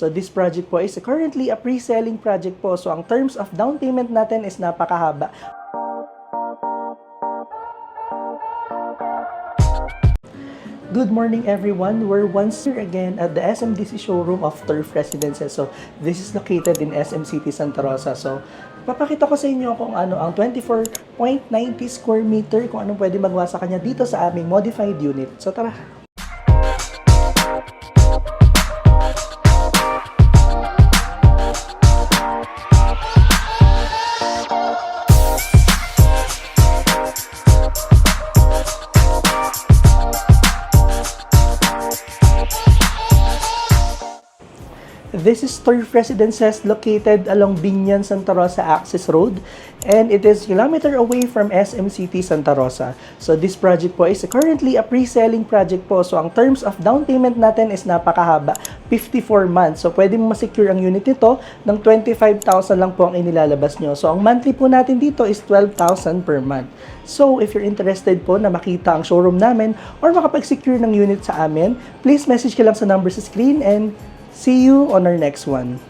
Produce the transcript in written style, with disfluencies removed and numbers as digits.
So this project po is currently a pre-selling project po. So ang terms of down payment natin is napakahaba. Good morning everyone. We're once here again at the SMDC showroom of Turf Residences. So this is located in SM City Santa Rosa. So papakita ko sa inyo kung ano ang 24.90 square meter, kung anong pwede magawa sa kanya dito sa aming modified unit. So tara! This is Turf Residences located along Binyan, Santa Rosa Access Road, and it is kilometer away from SM City Santa Rosa. So this project po is currently a pre-selling project po. So ang terms of down payment natin is napakahaba, 54 months. So pwede mo ma-secure ang unit nito ng 25,000 lang po ang inilalabas nyo. So ang monthly po natin dito is 12,000 per month. So if you're interested po na makita ang showroom namin or makapag-secure ng unit sa amin, please message ka lang sa number sa screen and see you on our next one.